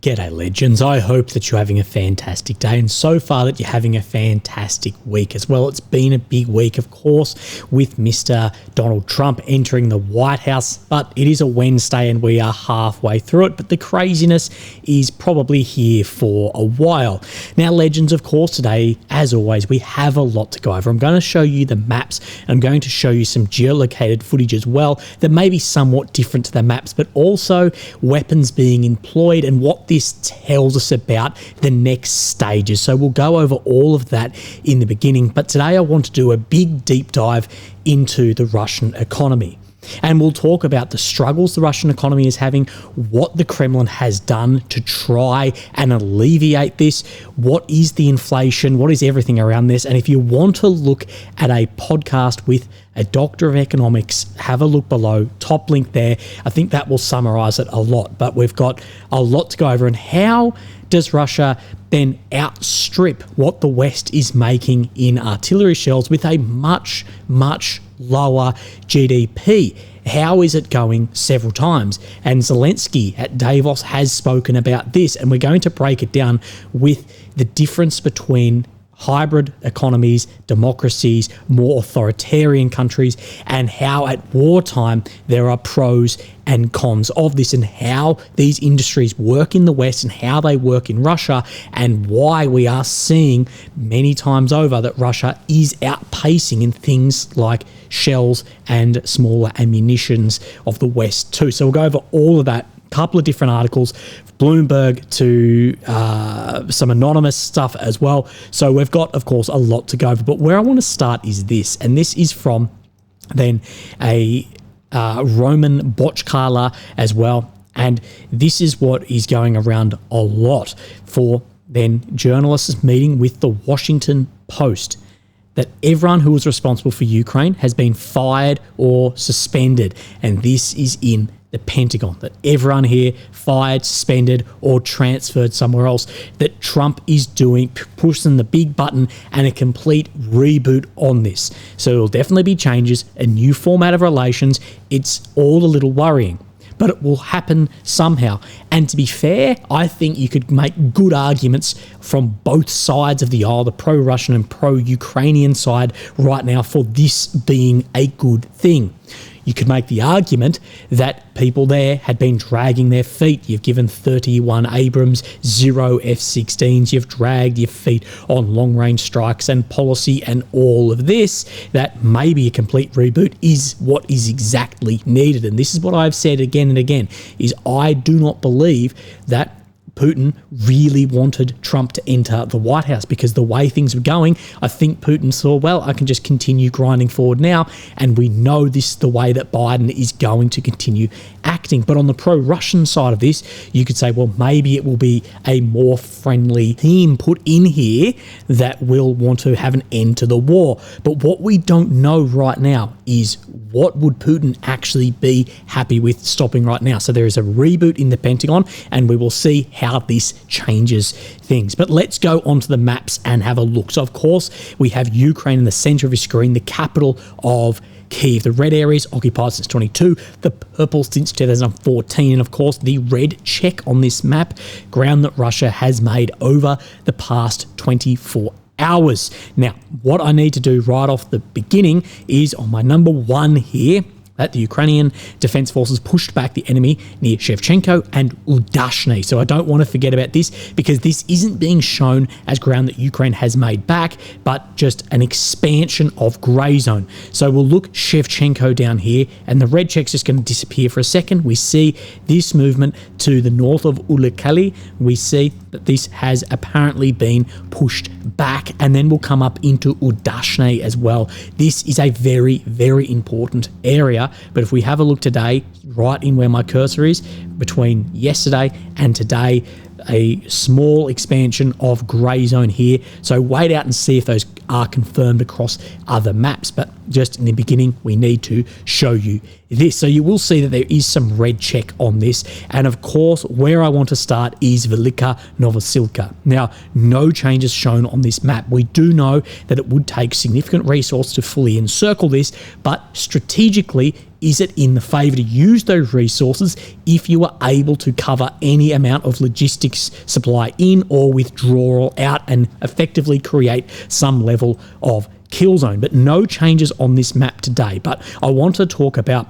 G'day legends, I hope that you're having a fantastic day and so far that you're having a fantastic week as well. It's been a big week, of course, with Mr. Donald Trump entering the White House, but it is a Wednesday and we are halfway through it, but the craziness is probably here for a while. Now legends, of course, today, as always, we have a lot to go over. I'm going to show you the maps and I'm going to show you some geolocated footage as well that may be somewhat different to the maps, but also weapons being employed and what this tells us about the next stages. So we'll go over all of that in the beginning, but today I want to do a big deep dive into the Russian economy. And we'll talk about the struggles the Russian economy is having, what the Kremlin has done to try and alleviate this, what is the inflation, what is everything around this. And if you want to look at a podcast with a doctor of economics, have a look below, top link there. I think that will summarize it a lot, but we've got a lot to go over. And how does Russia then outstrip what the West is making in artillery shells with a much, much lower GDP? How is it going several times? And Zelensky at Davos has spoken about this, and we're going to break it down with the difference between hybrid economies, democracies, more authoritarian countries, and how at wartime there are pros and cons of this, and how these industries work in the West and how they work in Russia, and why we are seeing many times over that Russia is outpacing in things like shells and smaller ammunitions of the West too. So we'll go over all of that, couple of different articles, Bloomberg to some anonymous stuff as well. So we've got, of course, a lot to go over. But where I want to start is this, and this is from then a Roman Botchkala as well. And this is what is going around a lot for then journalists meeting with the Washington Post, that everyone who was responsible for Ukraine has been fired or suspended. And this is in the Pentagon, that everyone here fired, suspended, or transferred somewhere else, that Trump is doing, pushing the big button and a complete reboot on this. So there'll definitely be changes, a new format of relations. It's all a little worrying, but it will happen somehow. And to be fair, I think you could make good arguments from both sides of the aisle, the pro-Russian and pro-Ukrainian side right now, for this being a good thing. You could make the argument that people there had been dragging their feet. You've given 31 Abrams, 0 F-16s. You've dragged your feet on long-range strikes and policy and all of this, that maybe a complete reboot is what is exactly needed. And this is what I've said again and again, is I do not believe that Putin really wanted Trump to enter the White House, because the way things were going, I think Putin saw, well, I can just continue grinding forward now, and we know this is the way that Biden is going to continue acting. But on the pro-Russian side of this, you could say, well, maybe it will be a more friendly theme put in here that will want to have an end to the war. But what we don't know right now is what would Putin actually be happy with stopping right now. So there is a reboot in the Pentagon, and we will see how this changes things. But let's go onto the maps and have a look. So of course, we have Ukraine in the center of your screen, the capital of Kyiv. The red areas occupied since 22, the purple since 2014, and of course the red check on this map, ground that Russia has made over the past 24 hours. Now, what I need to do right off the beginning is on my number one here, that the Ukrainian Defense Forces pushed back the enemy near Shevchenko and Udashny. So I don't want to forget about this, because this isn't being shown as ground that Ukraine has made back, but just an expansion of grey zone. So we'll look Shevchenko down here, and the red check's just going to disappear for a second. We see this movement to the north of Ulukali. We see that this has apparently been pushed back, and then we'll come up into Udashny as well. This is a very, very important area. But if we have a look today, right in where my cursor is, between yesterday and today, a small expansion of grey zone here. So wait out and see if those are confirmed across other maps. But just in the beginning, we need to show you this. So you will see that there is some red check on this. And of course, where I want to start is Velika Novosilka. Now, no changes shown on this map. We do know that it would take significant resource to fully encircle this, but strategically, is it in the favour to use those resources if you are able to cover any amount of logistics supply in or withdrawal out and effectively create some level of kill zone? But no changes on this map today. But I want to talk about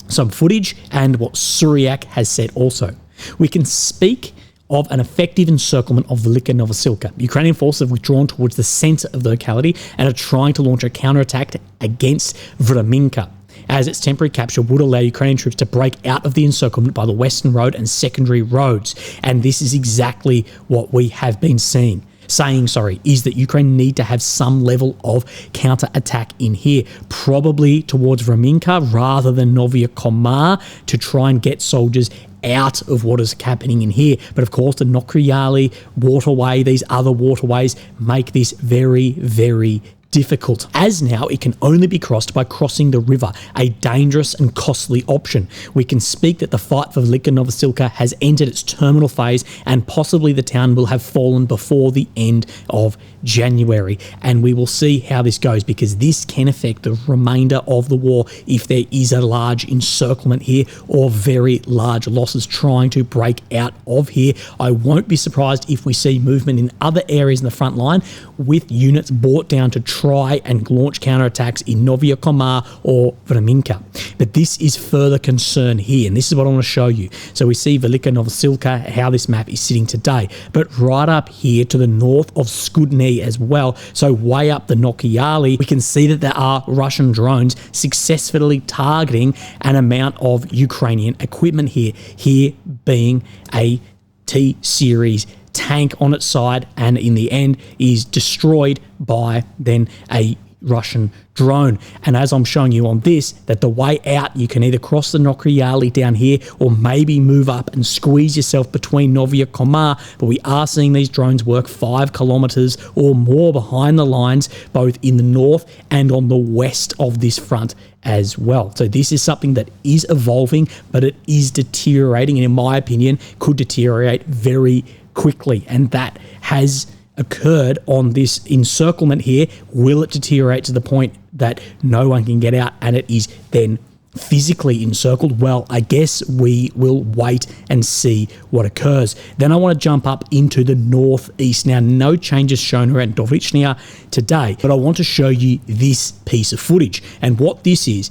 some footage and what Suryak has said also. We can speak of an effective encirclement of Velika Novosilka. Ukrainian forces have withdrawn towards the centre of the locality and are trying to launch a counterattack against Vremenka, as its temporary capture would allow Ukrainian troops to break out of the encirclement by the western road and secondary roads. And this is exactly what we have been saying, is that Ukraine need to have some level of counter-attack in here, probably towards Vremenka rather than Novaya Komar, to try and get soldiers out of what is happening in here. But of course, the Nokryali waterway, these other waterways, make this very, very difficult, as now it can only be crossed by crossing the river, a dangerous and costly option. We can speak that the fight for Velika Novosilka has entered its terminal phase, and possibly the town will have fallen before the end of January. And we will see how this goes, because this can affect the remainder of the war if there is a large encirclement here or very large losses trying to break out of here. I won't be surprised if we see movement in other areas in the front line with units brought down to try and launch counterattacks in Novaya Komar or Vremenka. But this is further concern here, and this is what I want to show you. So we see Velika Novosilka, how this map is sitting today, but right up here to the north of Skudny as well, so way up the Nokryali, we can see that there are Russian drones successfully targeting an amount of Ukrainian equipment here being a T-series tank on its side, and in the end is destroyed by then a Russian drone. And as I'm showing you on this, that the way out, you can either cross the Nokryali down here or maybe move up and squeeze yourself between Novaya Komar. But we are seeing these drones work 5 kilometers or more behind the lines, both in the north and on the west of this front as well. So this is something that is evolving, but it is deteriorating, and in my opinion could deteriorate very quickly, and that has occurred on this encirclement here. Will it deteriorate to the point that no one can get out and it is then physically encircled? Well, I guess we will wait and see what occurs. Then I want to jump up into the northeast. Now, no changes shown around Dovrichnia today, but I want to show you this piece of footage. And what this is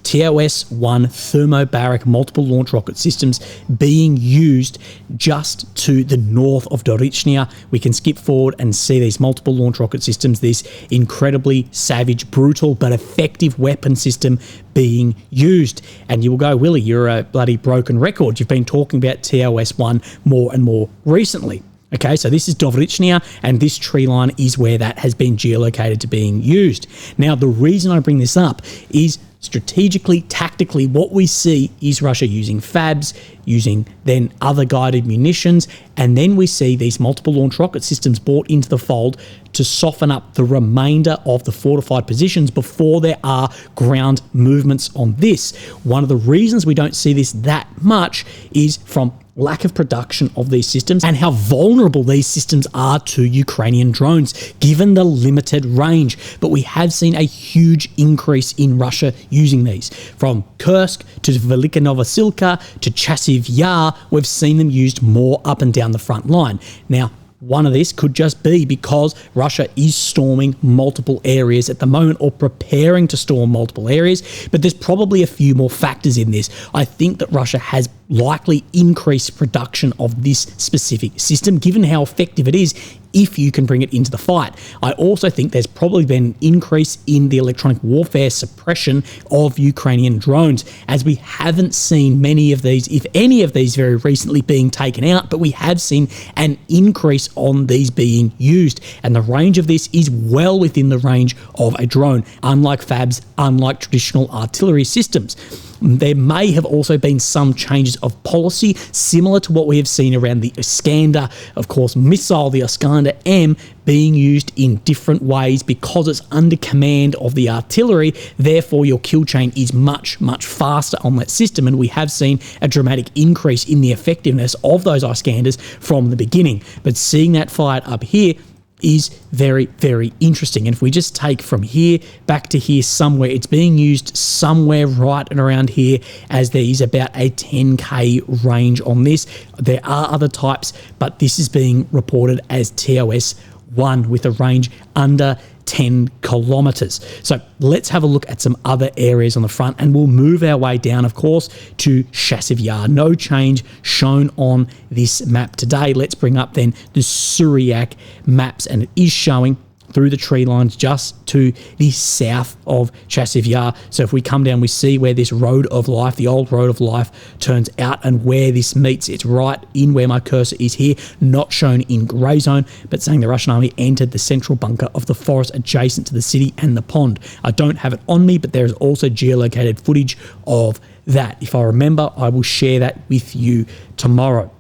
TOS-1 thermobaric multiple launch rocket systems being used just to the north of Dovrichnia. We can skip forward and see these multiple launch rocket systems, this incredibly savage, brutal, but effective weapon system being used. And you will go, Willie, you're a bloody broken record. You've been talking about TOS-1 more and more recently. Okay, so this is Dovrichnia, and this tree line is where that has been geolocated to being used. Now, the reason I bring this up is strategically, tactically, what we see is Russia using FABs, using then other guided munitions, and then we see these multiple launch rocket systems brought into the fold to soften up the remainder of the fortified positions before there are ground movements on this. One of the reasons we don't see this that much is from lack of production of these systems and how vulnerable these systems are to Ukrainian drones, given the limited range. But we have seen a huge increase in Russia using these. From Kursk to Velika Novosilka to Chasiv Yar, we've seen them used more up and down the front line. Now, one of this could just be because Russia is storming multiple areas at the moment, or preparing to storm multiple areas, but there's probably a few more factors in this. I think that Russia has likely increased production of this specific system, given how effective it is if you can bring it into the fight. I also think there's probably been an increase in the electronic warfare suppression of Ukrainian drones, as we haven't seen many of these, if any of these, very recently being taken out, but we have seen an increase on these being used, and the range of this is well within the range of a drone, unlike FABs, unlike traditional artillery systems. There may have also been some changes of policy, similar to what we have seen around the Iskander, of course, missile, the Iskander M, being used in different ways because it's under command of the artillery. Therefore, your kill chain is much, much faster on that system. And we have seen a dramatic increase in the effectiveness of those Iskanders from the beginning. But seeing that fired up here is very, very interesting. And if we just take from here back to here somewhere, it's being used somewhere right and around here, as there is about a 10k range on this. There are other types, but this is being reported as TOS 1 with a range under 10 kilometers. So let's have a look at some other areas on the front, and we'll move our way down, of course, to Chasiv Yar. No change shown on this map today. Let's bring up then the Syriac maps, and it is showing through the tree lines just to the south of Chasiv Yar. So if we come down, we see where this road of life, the old road of life, turns out, and where this meets. It's right in where my cursor is here, not shown in grey zone, but saying the Russian army entered the central bunker of the forest adjacent to the city and the pond. I don't have it on me, but there is also geolocated footage of that. If I remember, I will share that with you tomorrow.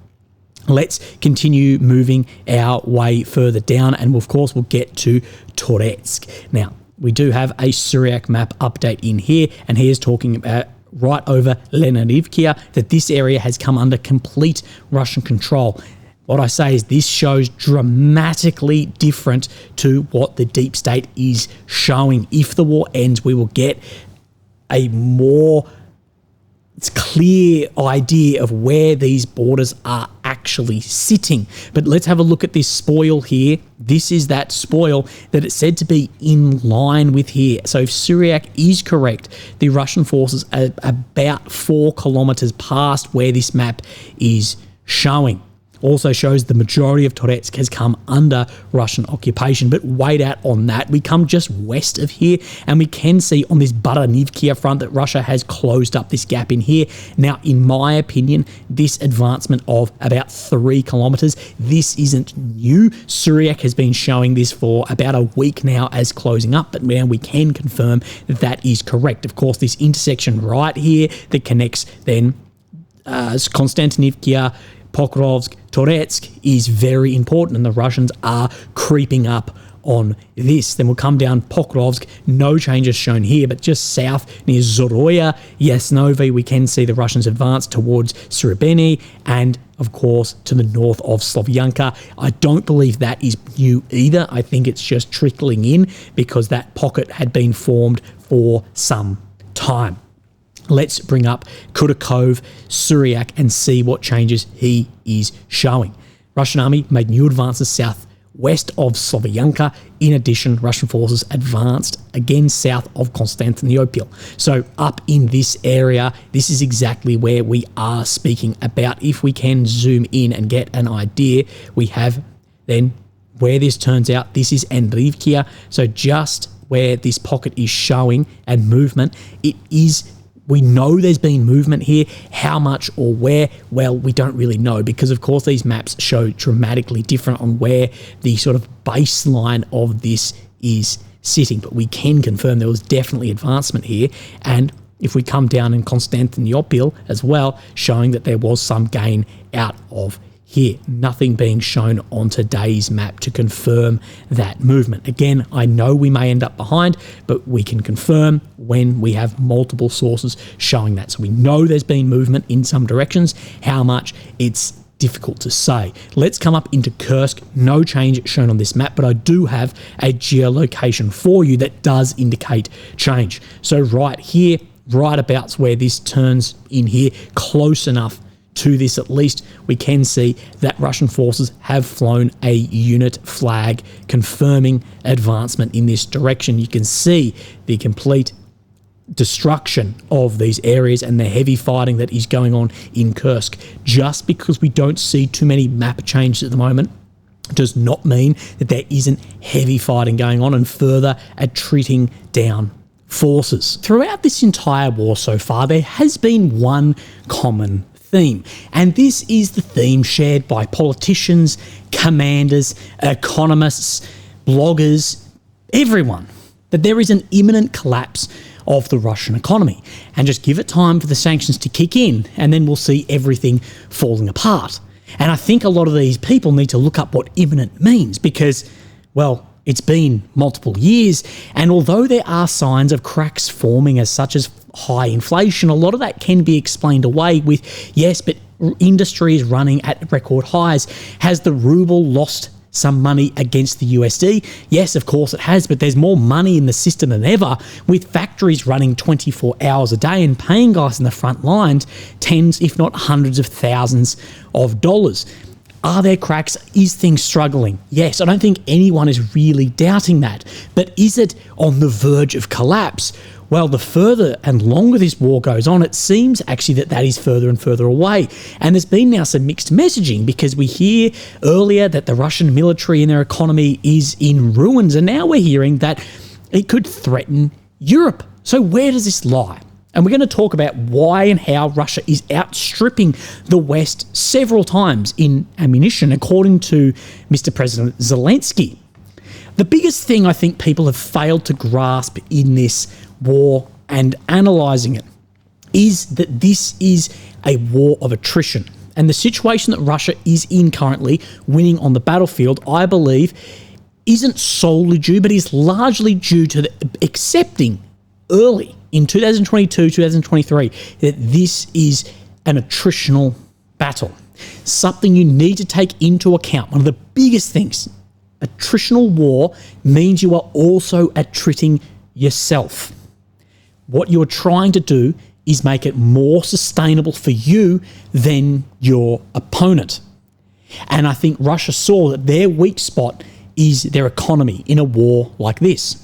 Let's continue moving our way further down, and of course we'll get to Toretsk. Now, we do have a Syriac map update in here, and here's talking about right over Lenarivkia, that this area has come under complete Russian control. What I say is this shows dramatically different to what the deep state is showing. If the war ends, we will get a more clear idea of where these borders are actually sitting. But let's have a look at this spoil here. This is that spoil that it's said to be in line with here. So if Syriac is correct, the Russian forces are about 4 kilometers past where this map is showing. Also shows the majority of Toretsk has come under Russian occupation. But wait out on that. We come just west of here, and we can see on this Baranivkia front that Russia has closed up this gap in here. Now, in my opinion, this advancement of about 3 kilometers, this isn't new. Syriac has been showing this for about a week now as closing up, but now we can confirm that that is correct. Of course, this intersection right here that connects then Konstantinivka, Pokrovsk, Toretsk is very important, and the Russians are creeping up on this. Then we'll come down Pokrovsk, no changes shown here, but just south near Zoroya, Yasnovi, we can see the Russians advance towards Surabeni, and of course to the north of Slovyanka. I don't believe that is new either. I think it's just trickling in because that pocket had been formed for some time. Let's bring up Kurakhove, Syriac, and see what changes he is showing. Russian army made new advances southwest of Slovyanka. In addition, Russian forces advanced again south of Constantinople. So up in this area, this is exactly where we are speaking about. If we can zoom in and get an idea, we have then where this turns out, this is Andrivkia. So just where this pocket is showing and movement, it is. We know there's been movement here. How much or where? Well, we don't really know because, of course, these maps show dramatically different on where the sort of baseline of this is sitting. But we can confirm there was definitely advancement here. And if we come down in Constantinople as well, showing that there was some gain out of here. Nothing being shown on today's map to confirm that movement. Again, I know we may end up behind, but we can confirm when we have multiple sources showing that. So we know there's been movement in some directions. How much, it's difficult to say. Let's come up into Kursk. No change shown on this map, but I do have a geolocation for you that does indicate change. So right here, right about where this turns in here, close enough to this at least, we can see that Russian forces have flown a unit flag confirming advancement in this direction. You can see the complete destruction of these areas and the heavy fighting that is going on in Kursk. Just because we don't see too many map changes at the moment does not mean that there isn't heavy fighting going on and further attriting down forces. Throughout this entire war so far, there has been one common theme, and this is the theme shared by politicians, commanders, economists, bloggers, everyone, that there is an imminent collapse of the Russian economy, and just give it time for the sanctions to kick in, and then we'll see everything falling apart. And I think a lot of these people need to look up what imminent means because, well, it's been multiple years, and although there are signs of cracks forming such as high inflation, a lot of that can be explained away with, yes, but industry is running at record highs. Has the ruble lost some money against the USD? Yes, of course it has, but there's more money in the system than ever, with factories running 24 hours a day and paying guys in the front lines tens, if not hundreds of thousands of dollars. Are there cracks? Is things struggling? Yes, I don't think anyone is really doubting that. But is it on the verge of collapse? Well, the further and longer this war goes on, it seems actually that is further and further away. And there's been now some mixed messaging because we hear earlier that the Russian military and their economy is in ruins, and now we're hearing that it could threaten Europe. So where does this lie? And we're going to talk about why and how Russia is outstripping the West several times in ammunition, according to Mr. President Zelensky. The biggest thing I think people have failed to grasp in this war and analysing it is that this is a war of attrition. And the situation that Russia is in currently, winning on the battlefield, I believe, isn't solely due, but is largely due to accepting early in 2022, 2023, that this is an attritional battle. Something you need to take into account. One of the biggest things, attritional war means you are also attriting yourself. What you're trying to do is make it more sustainable for you than your opponent. And I think Russia saw that their weak spot is their economy in a war like this.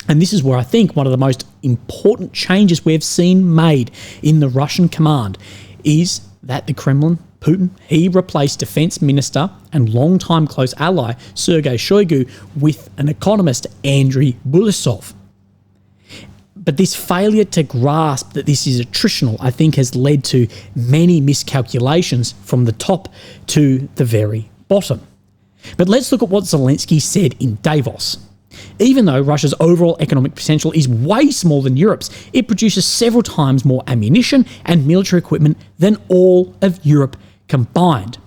And this is where I think one of the most important changes we've seen made in the Russian command is that the Kremlin, Putin, he replaced Defense Minister and longtime close ally Sergei Shoigu with an economist, Andriy Borisov. But this failure to grasp that this is attritional, I think, has led to many miscalculations from the top to the very bottom. But let's look at what Zelensky said in Davos. Even though Russia's overall economic potential is way smaller than Europe's, it produces several times more ammunition and military equipment than all of Europe combined.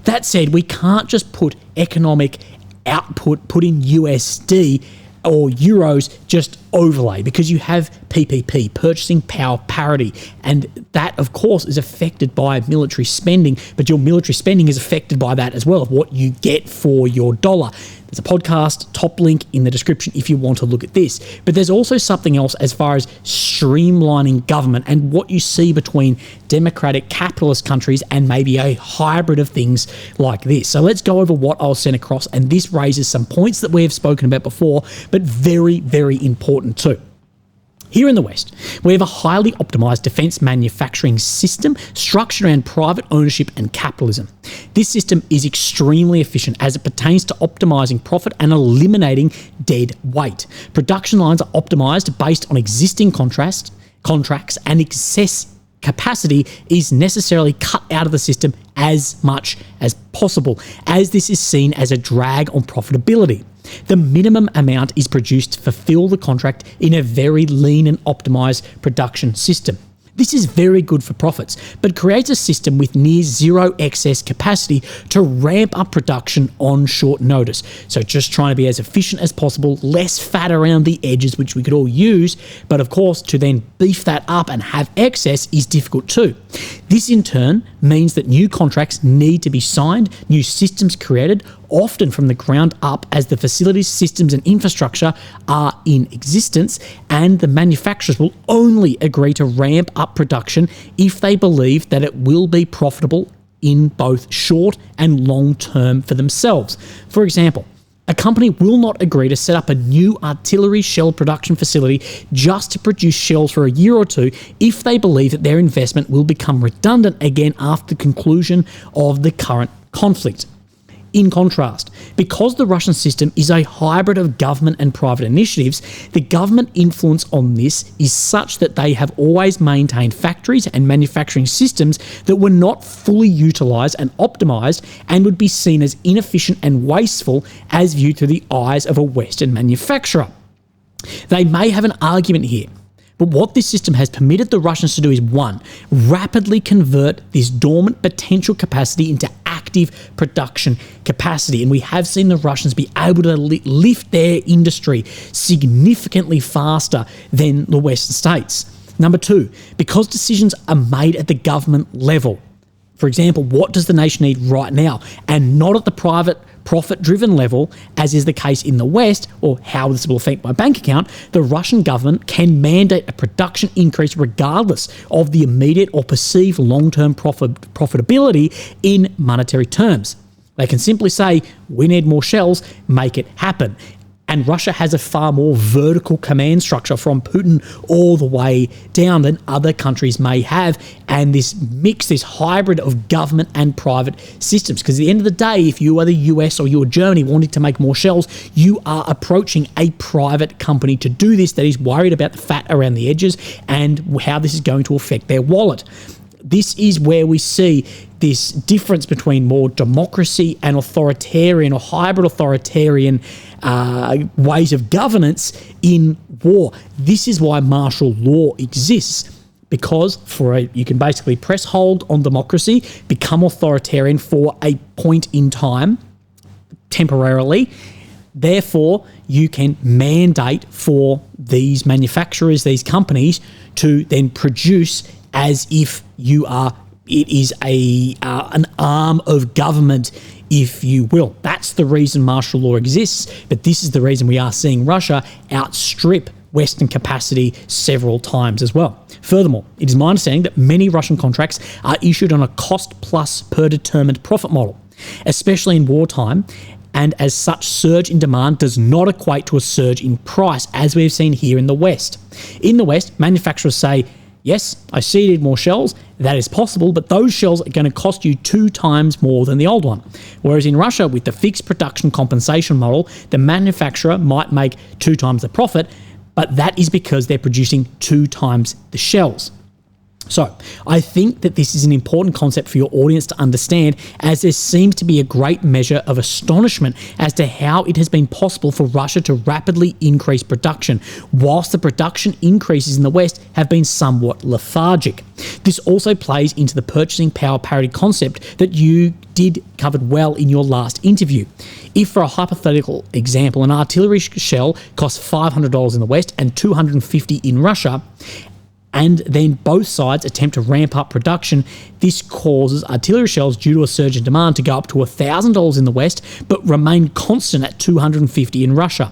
That said, we can't just put economic output, put in USD or euros, just overlay, because you have PPP, purchasing power parity, and that of course is affected by military spending, but your military spending is affected by that as well, of what you get for your dollar. There's a podcast, top link in the description if you want to look at this. But there's also something else as far as streamlining government and what you see between democratic capitalist countries and maybe a hybrid of things like this. So let's go over what I'll send across, and this raises some points that we have spoken about before, but very, very important too. Here in the West, we have a highly optimized defense manufacturing system structured around private ownership and capitalism. This system is extremely efficient as it pertains to optimizing profit and eliminating dead weight. Production lines are optimized based on existing contracts, and excess capacity is necessarily cut out of the system as much as possible, as this is seen as a drag on profitability. The minimum amount is produced to fulfill the contract in a very lean and optimized production system. This is very good for profits, but creates a system with near zero excess capacity to ramp up production on short notice. So just trying to be as efficient as possible, less fat around the edges, which we could all use, but of course to then beef that up and have excess is difficult too. This in turn means that new contracts need to be signed, new systems created, often from the ground up, as the facilities, systems and infrastructure are in existence, and the manufacturers will only agree to ramp up production if they believe that it will be profitable in both short and long term for themselves. For example, a company will not agree to set up a new artillery shell production facility just to produce shells for a year or two if they believe that their investment will become redundant again after the conclusion of the current conflict. In contrast, because the Russian system is a hybrid of government and private initiatives, the government influence on this is such that they have always maintained factories and manufacturing systems that were not fully utilised and optimised and would be seen as inefficient and wasteful as viewed through the eyes of a Western manufacturer. They may have an argument here, But what this system has permitted the Russians to do is, one, rapidly convert this dormant potential capacity into active production capacity. And we have seen the Russians be able to lift their industry significantly faster than the Western states. Number two, because decisions are made at the government level. For example, what does the nation need right now? And not at the private profit-driven level, as is the case in the West, or how this will affect my bank account. The Russian government can mandate a production increase regardless of the immediate or perceived long-term profitability in monetary terms. They can simply say, we need more shells, make it happen. And Russia has a far more vertical command structure from Putin all the way down than other countries may have. And this mix, this hybrid of government and private systems. Because at the end of the day, if you are the US or you are Germany wanting to make more shells, you are approaching a private company to do this that is worried about the fat around the edges and how this is going to affect their wallet. This is where we see this difference between more democracy and authoritarian or hybrid authoritarian ways of governance in war. This is why martial law exists, because you can basically press hold on democracy, become authoritarian for a point in time, temporarily. Therefore, you can mandate for these manufacturers, these companies, to then produce as if it is an arm of government, if you will. That's the reason martial law exists, but this is the reason we are seeing Russia outstrip Western capacity several times as well. Furthermore, it is my understanding that many Russian contracts are issued on a cost-plus per determined profit model, especially in wartime, and as such, surge in demand does not equate to a surge in price, as we've seen here in the West. In the West, manufacturers say, yes, I see you need more shells. That is possible, but those shells are going to cost you 2 times more than the old one. Whereas in Russia, with the fixed production compensation model, the manufacturer might make 2 times the profit, but that is because they're producing 2 times the shells. So I think that this is an important concept for your audience to understand, as there seems to be a great measure of astonishment as to how it has been possible for Russia to rapidly increase production, whilst the production increases in the West have been somewhat lethargic. This also plays into the purchasing power parity concept that you did covered well in your last interview. If, for a hypothetical example, an artillery shell costs $500 in the West and $250 in Russia, and then both sides attempt to ramp up production, this causes artillery shells, due to a surge in demand, to go up to $1,000 in the West, but remain constant at $250 in Russia.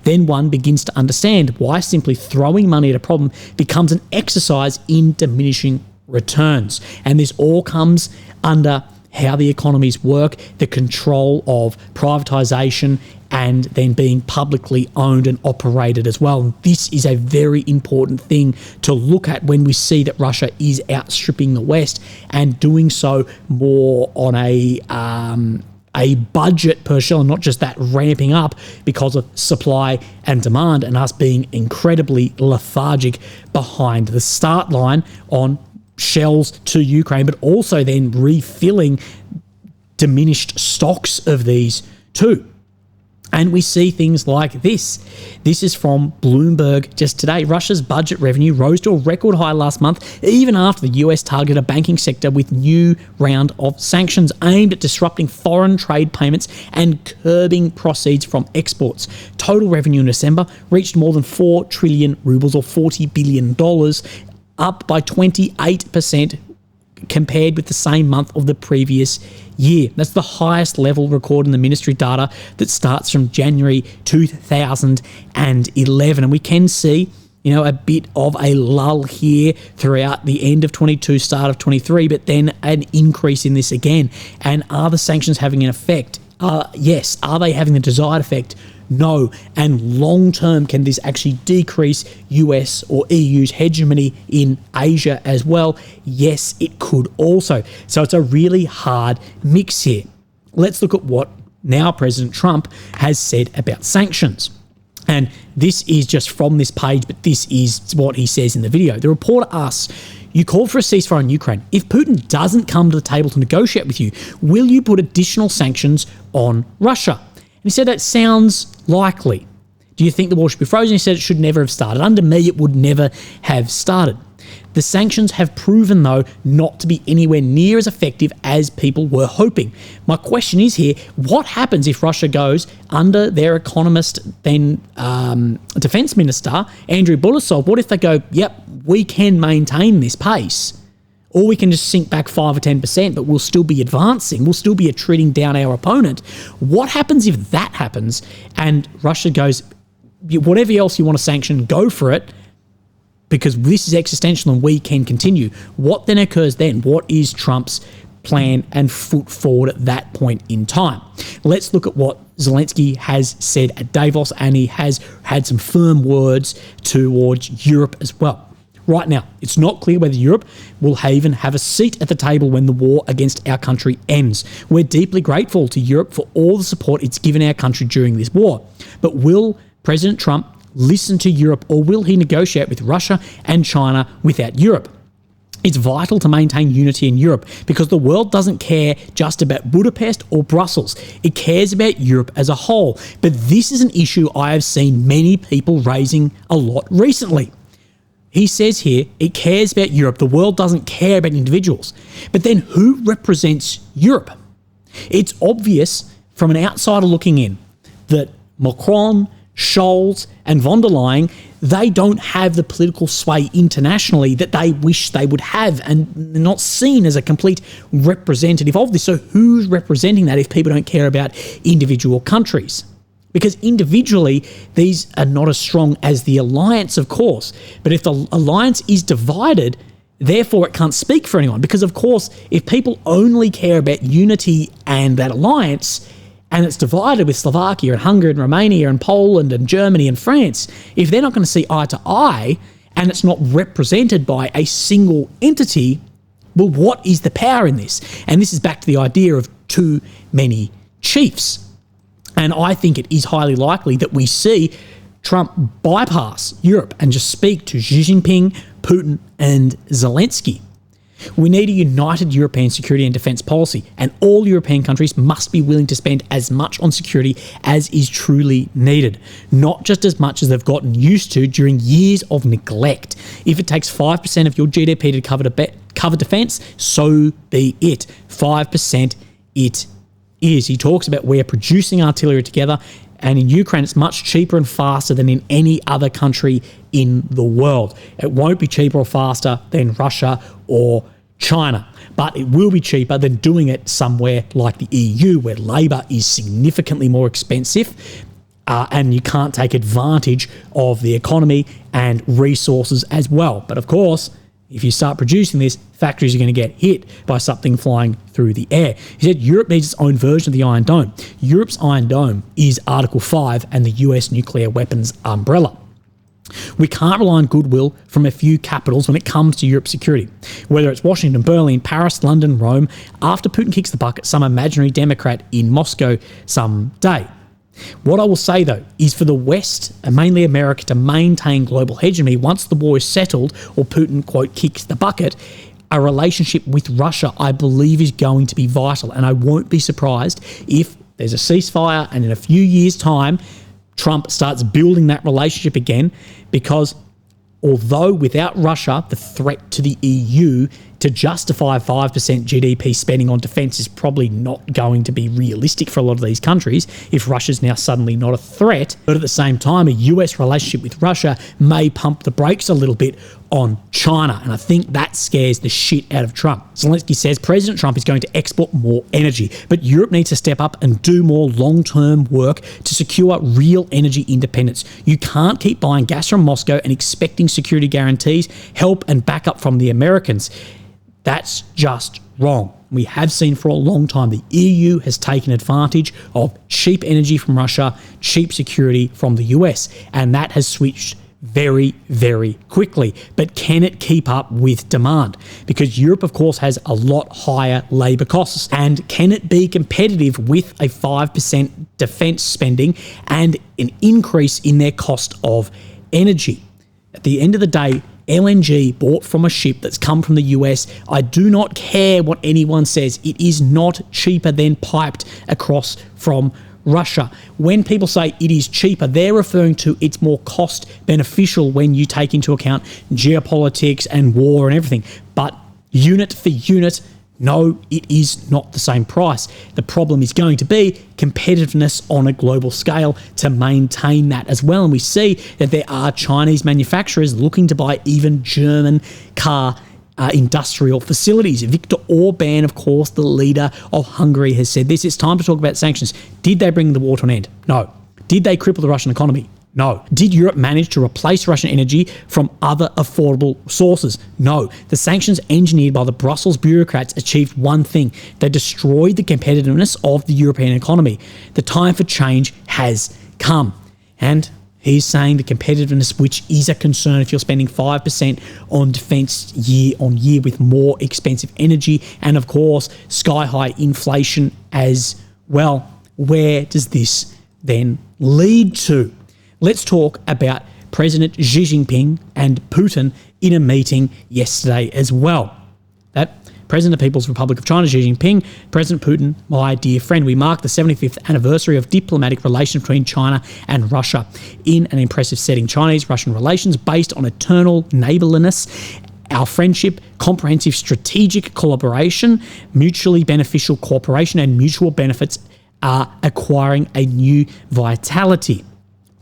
Then one begins to understand why simply throwing money at a problem becomes an exercise in diminishing returns. And this all comes under how the economies work, the control of privatisation, and then being publicly owned and operated as well. This is a very important thing to look at when we see that Russia is outstripping the West and doing so more on a budget per shell, and not just that ramping up because of supply and demand, and us being incredibly lethargic behind the start line on shells to Ukraine, but also then refilling diminished stocks of these too. And we see things like this. This is from Bloomberg just today. Russia's budget revenue rose to a record high last month, even after the US targeted a banking sector with new round of sanctions aimed at disrupting foreign trade payments and curbing proceeds from exports. Total revenue in December reached more than 4 trillion rubles, or $40 billion, up by 28% compared with the same month of the previous year. That's the highest level recorded in the ministry data that starts from January 2011. And we can see, a bit of a lull here throughout the end of 22, start of 23, but then an increase in this again. And are the sanctions having an effect? Yes. Are they having the desired effect? No. And long term, can this actually decrease US or EU's hegemony in Asia as well? Yes, it could also. So it's a really hard mix here. Let's look at what now President Trump has said about sanctions. And this is just from this page, but this is what he says in the video. The reporter asks, you called for a ceasefire in Ukraine. If Putin doesn't come to the table to negotiate with you, will you put additional sanctions on Russia? And he said that sounds likely. Do you think the war should be frozen? He said it should never have started. Under me, it would never have started. The sanctions have proven, though, not to be anywhere near as effective as people were hoping. My question is here, what happens if Russia goes under their economist, then defense minister, Andrew Bulasov? What if they go, yep, we can maintain this pace, or we can just sink back 5 or 10%, but we'll still be advancing, we'll still be attriting down our opponent? What happens if that happens and Russia goes, whatever else you want to sanction, go for it, because this is existential and we can continue? What then occurs then? What is Trump's plan and foot forward at that point in time? Let's look at what Zelensky has said at Davos, and he has had some firm words towards Europe as well. Right now, it's not clear whether Europe will even have a seat at the table when the war against our country ends. We're deeply grateful to Europe for all the support it's given our country during this war. But will President Trump listen to Europe, or will he negotiate with Russia and China without Europe? It's vital to maintain unity in Europe because the world doesn't care just about Budapest or Brussels. It cares about Europe as a whole. But this is an issue I have seen many people raising a lot recently. He says here, it cares about Europe. The world doesn't care about individuals. But then who represents Europe? It's obvious from an outsider looking in that Macron, Scholz and von der Leyen, they don't have the political sway internationally that they wish they would have, and they're not seen as a complete representative of this. So who's representing that if people don't care about individual countries? Because individually, these are not as strong as the alliance, of course. But if the alliance is divided, therefore it can't speak for anyone. Because, of course, if people only care about unity and that alliance, and it's divided with Slovakia and Hungary and Romania and Poland and Germany and France, if they're not going to see eye to eye and it's not represented by a single entity, well, what is the power in this? And this is back to the idea of too many chiefs. And I think it is highly likely that we see Trump bypass Europe and just speak to Xi Jinping, Putin and Zelensky. We need a united European security and defence policy, and all European countries must be willing to spend as much on security as is truly needed, not just as much as they've gotten used to during years of neglect. If it takes 5% of your GDP to cover defence, so be it. 5% it is. He talks about we're producing artillery together, and in Ukraine it's much cheaper and faster than in any other country in the world. It won't be cheaper or faster than Russia or China, but it will be cheaper than doing it somewhere like the EU, where labour is significantly more expensive and you can't take advantage of the economy and resources as well. But of course, if you start producing this, factories are going to get hit by something flying through the air. He said Europe needs its own version of the Iron Dome. Europe's Iron Dome is Article 5 and the US nuclear weapons umbrella. We can't rely on goodwill from a few capitals when it comes to Europe's security. Whether it's Washington, Berlin, Paris, London, Rome, after Putin kicks the bucket, some imaginary Democrat in Moscow someday. What I will say, though, is for the West, and mainly America, to maintain global hegemony once the war is settled or Putin, quote, kicks the bucket, a relationship with Russia, I believe, is going to be vital. And I won't be surprised if there's a ceasefire and in a few years' time, Trump starts building that relationship again, because although without Russia, the threat to the EU to justify 5% GDP spending on defence is probably not going to be realistic for a lot of these countries if Russia's now suddenly not a threat. But at the same time, a US relationship with Russia may pump the brakes a little bit on China, and I think that scares the shit out of Trump. Zelensky says President Trump is going to export more energy, but Europe needs to step up and do more long-term work to secure real energy independence. You can't keep buying gas from Moscow and expecting security guarantees, help and backup from the Americans. That's just wrong. We have seen for a long time the EU has taken advantage of cheap energy from Russia, cheap security from the US, and that has switched very, very quickly. But can it keep up with demand? Because Europe, of course, has a lot higher labour costs. And can it be competitive with a 5% defence spending and an increase in their cost of energy? At the end of the day, LNG bought from a ship that's come from the US, I do not care what anyone says, it is not cheaper than piped across from Russia. When people say it is cheaper, they're referring to it's more cost beneficial when you take into account geopolitics and war and everything. But unit for unit, no, it is not the same price. The problem is going to be competitiveness on a global scale to maintain that as well. And we see that there are Chinese manufacturers looking to buy even German car industrial facilities. Viktor Orban, of course, the leader of Hungary, has said this. It's time to talk about sanctions. Did they bring the war to an end? No. Did they cripple the Russian economy? No. Did Europe manage to replace Russian energy from other affordable sources? No. The sanctions engineered by the Brussels bureaucrats achieved one thing. They destroyed the competitiveness of the European economy. The time for change has come. And he's saying the competitiveness, which is a concern if you're spending 5% on defence year on year with more expensive energy and, of course, sky-high inflation as well. Where does this then lead to? Let's talk about President Xi Jinping and Putin in a meeting yesterday as well. That President of the People's Republic of China, Xi Jinping, President Putin, my dear friend. We mark the 75th anniversary of diplomatic relations between China and Russia in an impressive setting. Chinese-Russian relations based on eternal neighbourliness, our friendship, comprehensive strategic collaboration, mutually beneficial cooperation, and mutual benefits are acquiring a new vitality.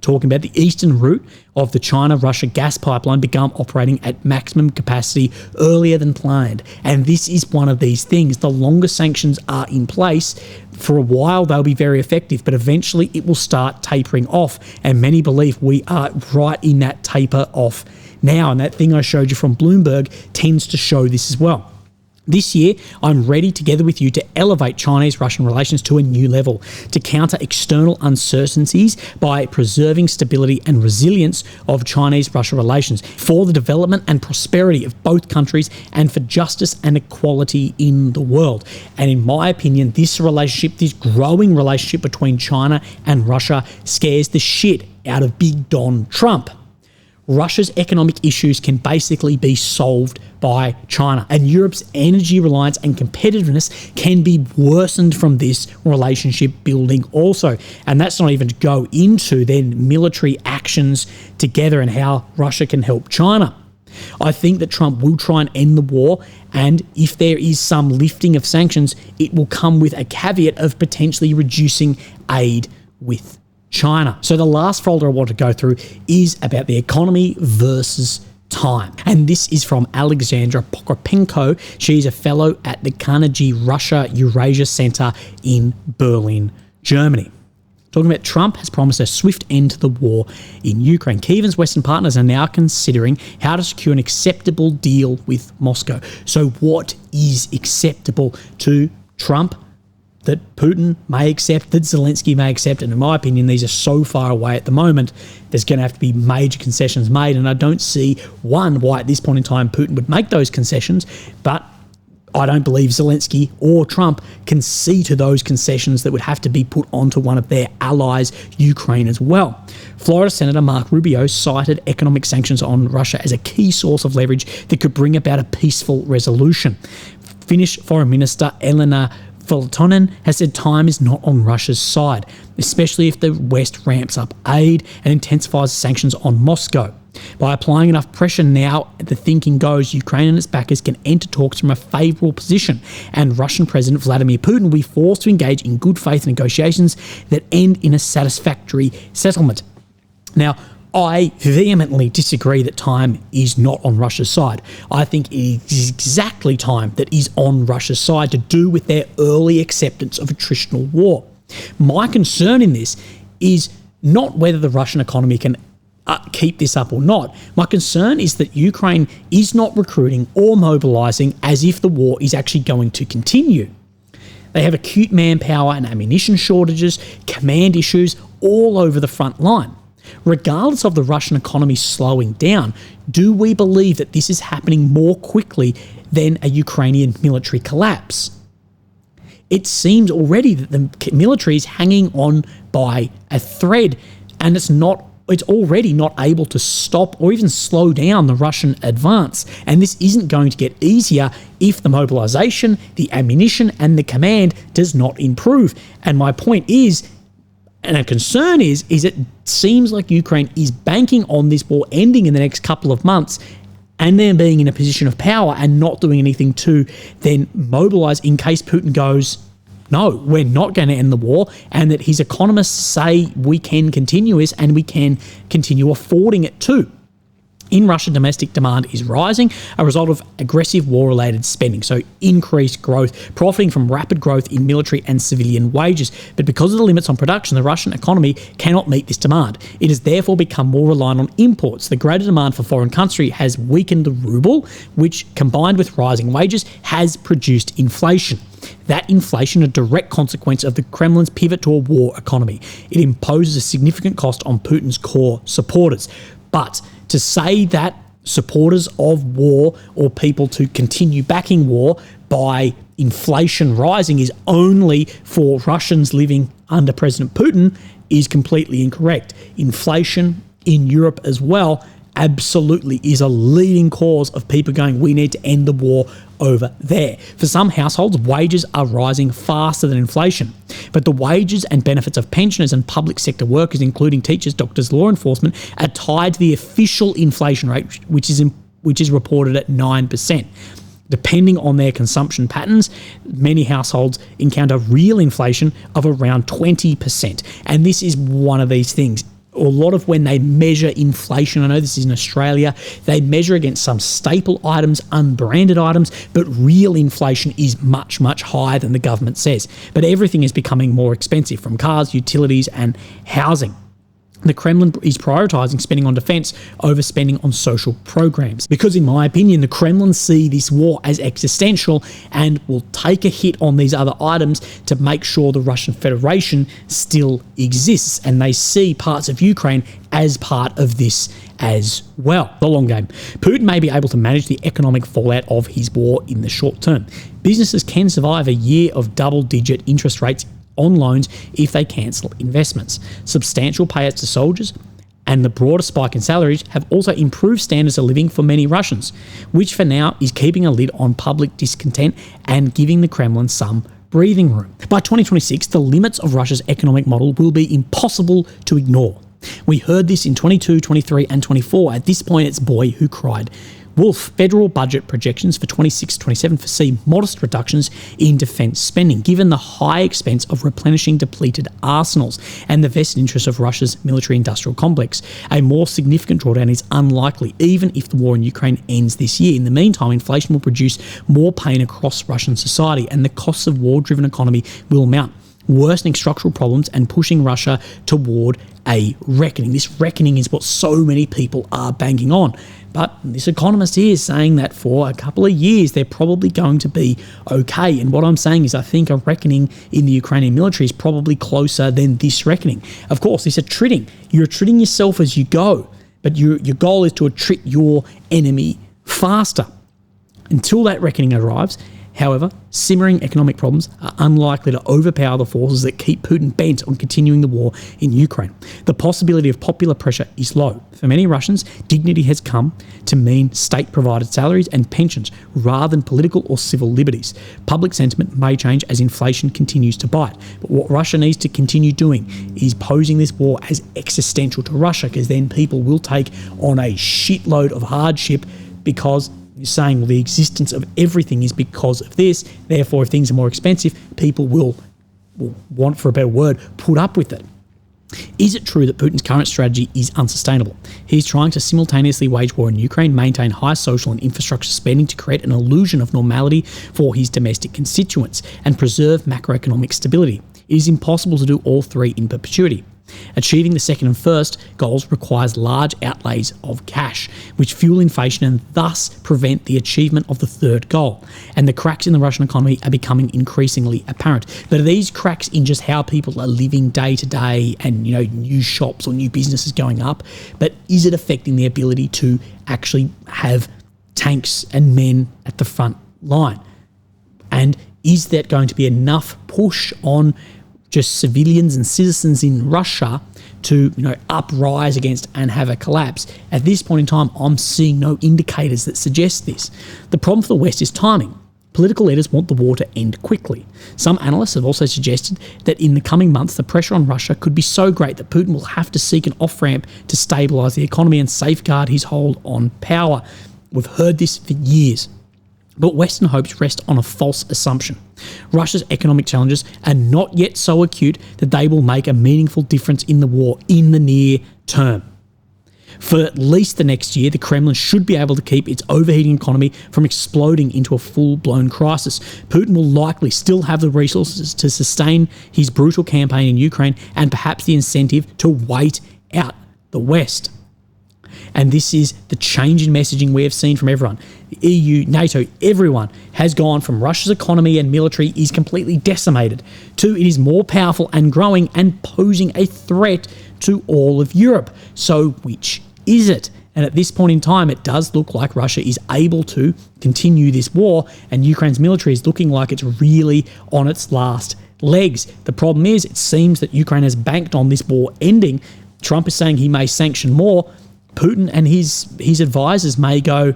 Talking about the eastern route of the China-Russia gas pipeline began operating at maximum capacity earlier than planned. And this is one of these things. The longer sanctions are in place, for a while they'll be very effective, but eventually it will start tapering off. And many believe we are right in that taper off now. And that thing I showed you from Bloomberg tends to show this as well. This year, I'm ready together with you to elevate Chinese-Russian relations to a new level, to counter external uncertainties by preserving stability and resilience of Chinese-Russia relations, for the development and prosperity of both countries, and for justice and equality in the world. And in my opinion, this relationship, this growing relationship between China and Russia, scares the shit out of Big Don Trump. Russia's economic issues can basically be solved by China, and Europe's energy reliance and competitiveness can be worsened from this relationship building also. And that's not even to go into then military actions together and how Russia can help China. I think that Trump will try and end the war, and if there is some lifting of sanctions, it will come with a caveat of potentially reducing aid with China. So the last folder I want to go through is about the economy versus time. And this is from Alexandra Pokropenko. She's a fellow at the Carnegie Russia Eurasia Center in Berlin, Germany. Talking about Trump has promised a swift end to the war in Ukraine. Kiev's Western partners are now considering how to secure an acceptable deal with Moscow. So what is acceptable to Trump that Putin may accept, that Zelensky may accept? And in my opinion, these are so far away at the moment, there's going to have to be major concessions made. And I don't see, one, why at this point in time Putin would make those concessions, but I don't believe Zelensky or Trump can see to those concessions that would have to be put onto one of their allies, Ukraine, as well. Florida Senator Marco Rubio cited economic sanctions on Russia as a key source of leverage that could bring about a peaceful resolution. Finnish Foreign Minister Elena Valtonen has said time is not on Russia's side, especially if the West ramps up aid and intensifies sanctions on Moscow. By applying enough pressure now, the thinking goes, Ukraine and its backers can enter talks from a favourable position, and Russian President Vladimir Putin will be forced to engage in good faith negotiations that end in a satisfactory settlement. Now, I vehemently disagree that time is not on Russia's side. I think it is exactly time that is on Russia's side to do with their early acceptance of attritional war. My concern in this is not whether the Russian economy can keep this up or not. My concern is that Ukraine is not recruiting or mobilising as if the war is actually going to continue. They have acute manpower and ammunition shortages, command issues all over the front line. Regardless of the Russian economy slowing down, do we believe that this is happening more quickly than a Ukrainian military collapse? It seems already that the military is hanging on by a thread, and it's already not able to stop or even slow down the Russian advance. And this isn't going to get easier if the mobilization, the ammunition, and the command does not improve. And my point is, And a concern is it seems like Ukraine is banking on this war ending in the next couple of months and then being in a position of power and not doing anything to then mobilize in case Putin goes, no, we're not going to end the war, and that his economists say we can continue this and we can continue affording it too. In Russia, domestic demand is rising, a result of aggressive war-related spending, so increased growth, profiting from rapid growth in military and civilian wages. But because of the limits on production, the Russian economy cannot meet this demand. It has therefore become more reliant on imports. The greater demand for foreign currency has weakened the ruble, which, combined with rising wages, has produced inflation. That inflation, a direct consequence of the Kremlin's pivot to a war economy. It imposes a significant cost on Putin's core supporters. But to say that supporters of war or people to continue backing war by inflation rising is only for Russians living under President Putin is completely incorrect. Inflation in Europe as well absolutely is a leading cause of people going, we need to end the war over there. For some households, wages are rising faster than inflation. But the wages and benefits of pensioners and public sector workers, including teachers, doctors, law enforcement, are tied to the official inflation rate, which is reported at 9%. Depending on their consumption patterns, many households encounter real inflation of around 20%. And this is one of these things. A lot of when they measure inflation, I know this is in Australia, they measure against some staple items, unbranded items, but real inflation is much, much higher than the government says. But everything is becoming more expensive, from cars, utilities, and housing. The Kremlin is prioritising spending on defence over spending on social programs. Because in my opinion, the Kremlin see this war as existential and will take a hit on these other items to make sure the Russian Federation still exists. And they see parts of Ukraine as part of this as well. The long game. Putin may be able to manage the economic fallout of his war in the short term. Businesses can survive a year of double-digit interest rates on loans if they cancel investments. Substantial payouts to soldiers and the broader spike in salaries have also improved standards of living for many Russians, which for now is keeping a lid on public discontent and giving the Kremlin some breathing room. By 2026, the limits of Russia's economic model will be impossible to ignore. We heard this in 22, 23 and 24. At this point, it's boy who cried wolf. Federal budget projections for 26-27 foresee modest reductions in defence spending, given the high expense of replenishing depleted arsenals and the vested interest of Russia's military-industrial complex. A more significant drawdown is unlikely, even if the war in Ukraine ends this year. In the meantime, inflation will produce more pain across Russian society, and the costs of war-driven economy will mount, worsening structural problems and pushing Russia toward a reckoning. This reckoning is what so many people are banking on. But this economist here is saying that for a couple of years, they're probably going to be okay. And what I'm saying is I think a reckoning in the Ukrainian military is probably closer than this reckoning. Of course, it's attriting. You're attriting yourself as you go, but your goal is to attrit your enemy faster. Until that reckoning arrives, however, simmering economic problems are unlikely to overpower the forces that keep Putin bent on continuing the war in Ukraine. The possibility of popular pressure is low. For many Russians, dignity has come to mean state-provided salaries and pensions rather than political or civil liberties. Public sentiment may change as inflation continues to bite, but what Russia needs to continue doing is posing this war as existential to Russia, because then people will take on a shitload of hardship because you're saying, well, the existence of everything is because of this. Therefore, if things are more expensive, people will want, for a better word, put up with it. Is it true that Putin's current strategy is unsustainable? He's trying to simultaneously wage war in Ukraine, maintain high social and infrastructure spending to create an illusion of normality for his domestic constituents, and preserve macroeconomic stability. It is impossible to do all three in perpetuity. Achieving the second and first goals requires large outlays of cash, which fuel inflation and thus prevent the achievement of the third goal. And the cracks in the Russian economy are becoming increasingly apparent. But are these cracks in just how people are living day to day and, new shops or new businesses going up? But is it affecting the ability to actually have tanks and men at the front line? And is that going to be enough push on just civilians and citizens in Russia to, uprise against and have a collapse? At this point in time, I'm seeing no indicators that suggest this. The problem for the West is timing. Political leaders want the war to end quickly. Some analysts have also suggested that in the coming months, the pressure on Russia could be so great that Putin will have to seek an off-ramp to stabilise the economy and safeguard his hold on power. We've heard this for years. But Western hopes rest on a false assumption. Russia's economic challenges are not yet so acute that they will make a meaningful difference in the war in the near term. For at least the next year, the Kremlin should be able to keep its overheating economy from exploding into a full-blown crisis. Putin will likely still have the resources to sustain his brutal campaign in Ukraine and perhaps the incentive to wait out the West. And this is the change in messaging we have seen from everyone. The EU, NATO, everyone has gone from Russia's economy and military is completely decimated to it is more powerful and growing and posing a threat to all of Europe. So which is it? And at this point in time, it does look like Russia is able to continue this war, and Ukraine's military is looking like it's really on its last legs. The problem is, it seems that Ukraine has banked on this war ending. Trump is saying he may sanction more. Putin and his advisors may go,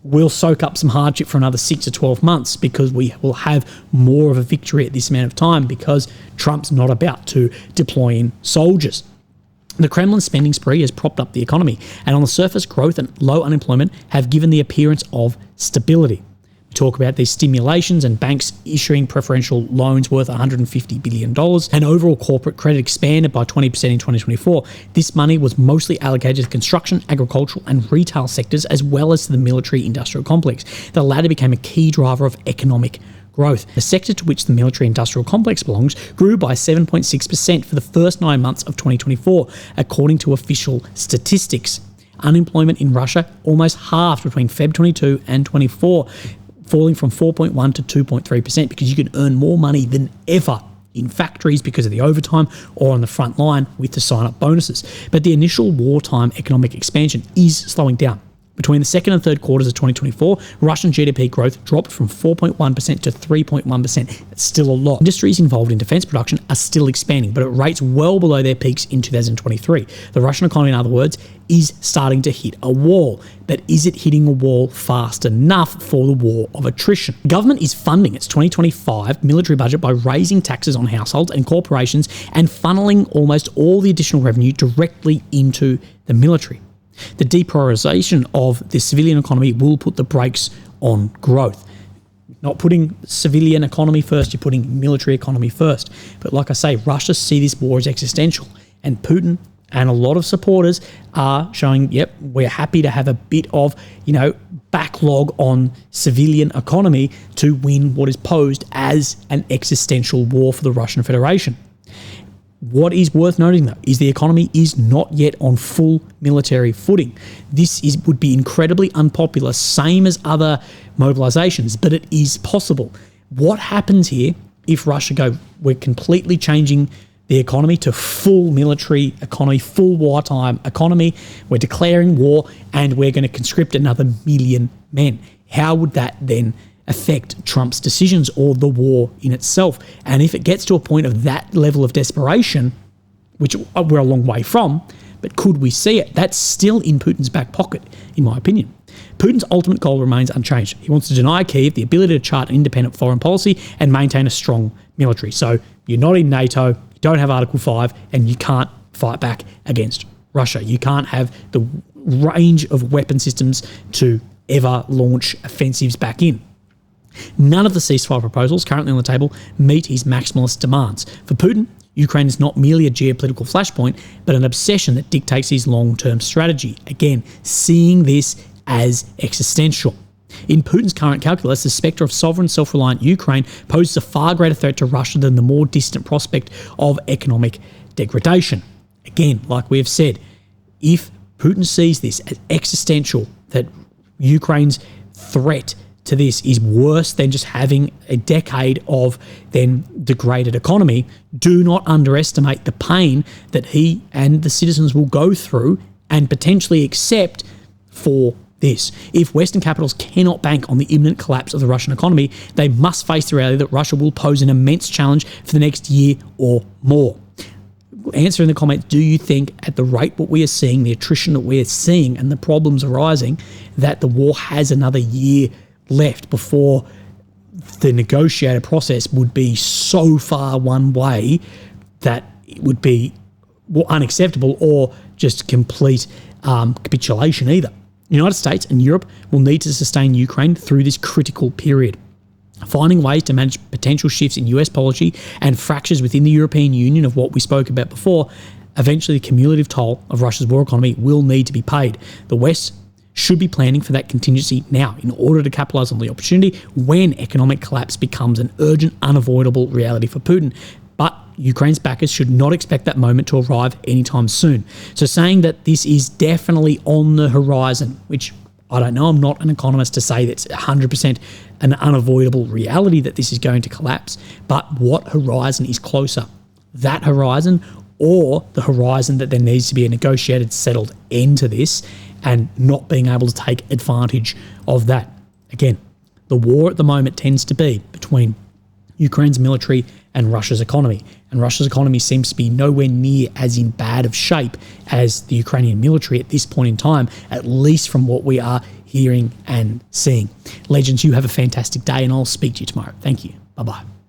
we'll soak up some hardship for another 6 to 12 months because we will have more of a victory at this amount of time because Trump's not about to deploy in soldiers. The Kremlin spending spree has propped up the economy, and on the surface, growth and low unemployment have given the appearance of stability. We talk about these stimulations and banks issuing preferential loans worth $150 billion, and overall corporate credit expanded by 20% in 2024. This money was mostly allocated to construction, agricultural and retail sectors, as well as to the military-industrial complex. The latter became a key driver of economic growth. The sector to which the military-industrial complex belongs grew by 7.6% for the first 9 months of 2024, according to official statistics. Unemployment in Russia almost halved between Feb 22 and 24, falling from 4.1 to 2.3% because you can earn more money than ever in factories because of the overtime or on the front line with the sign-up bonuses. But the initial wartime economic expansion is slowing down. Between the second and third quarters of 2024, Russian GDP growth dropped from 4.1% to 3.1%. That's still a lot. Industries involved in defence production are still expanding, but at rates well below their peaks in 2023. The Russian economy, in other words, is starting to hit a wall. But is it hitting a wall fast enough for the war of attrition? The government is funding its 2025 military budget by raising taxes on households and corporations and funneling almost all the additional revenue directly into the military. The deprioritization of the civilian economy will put the brakes on growth. Not putting civilian economy first, you're putting military economy first. But like I say, Russia see this war as existential, and Putin and a lot of supporters are showing, yep, we're happy to have a bit of, backlog on civilian economy to win what is posed as an existential war for the Russian Federation. What is worth noting, though, is the economy is not yet on full military footing. This would be incredibly unpopular, same as other mobilizations, but it is possible. What happens here if Russia go, we're completely changing the economy to full military economy, full wartime economy, we're declaring war, and we're going to conscript another 1 million men? How would that then affect Trump's decisions or the war in itself? And if it gets to a point of that level of desperation, which we're a long way from, but could we see it? That's still in Putin's back pocket, in my opinion. Putin's ultimate goal remains unchanged. He wants to deny Kyiv the ability to chart an independent foreign policy and maintain a strong military. So you're not in NATO, you don't have Article 5, and you can't fight back against Russia. You can't have the range of weapon systems to ever launch offensives back in. None of the ceasefire proposals currently on the table meet his maximalist demands. For Putin, Ukraine is not merely a geopolitical flashpoint, but an obsession that dictates his long-term strategy. Again, seeing this as existential. In Putin's current calculus, the spectre of sovereign, self-reliant Ukraine poses a far greater threat to Russia than the more distant prospect of economic degradation. Again, like we have said, if Putin sees this as existential, that Ukraine's threat to this is worse than just having a decade of then degraded economy, do not underestimate the pain that he and the citizens will go through and potentially accept for this. If Western capitals cannot bank on the imminent collapse of the Russian economy, they must face the reality that Russia will pose an immense challenge for the next year or more. Answer in the comments, do you think at the rate what we are seeing, the attrition that we are seeing and the problems arising, that the war has another year left before the negotiated process would be so far one way that it would be unacceptable or just complete capitulation either. The United States and Europe will need to sustain Ukraine through this critical period. Finding ways to manage potential shifts in US policy and fractures within the European Union of what we spoke about before, eventually the cumulative toll of Russia's war economy will need to be paid. The West should be planning for that contingency now in order to capitalise on the opportunity when economic collapse becomes an urgent, unavoidable reality for Putin. But Ukraine's backers should not expect that moment to arrive anytime soon. So saying that this is definitely on the horizon, which I don't know, I'm not an economist to say that's 100% an unavoidable reality that this is going to collapse, but what horizon is closer? That horizon or the horizon that there needs to be a negotiated, settled end to this and not being able to take advantage of that. Again, the war at the moment tends to be between Ukraine's military and Russia's economy. And Russia's economy seems to be nowhere near as in bad of shape as the Ukrainian military at this point in time, at least from what we are hearing and seeing. Legends, you have a fantastic day and I'll speak to you tomorrow. Thank you. Bye-bye.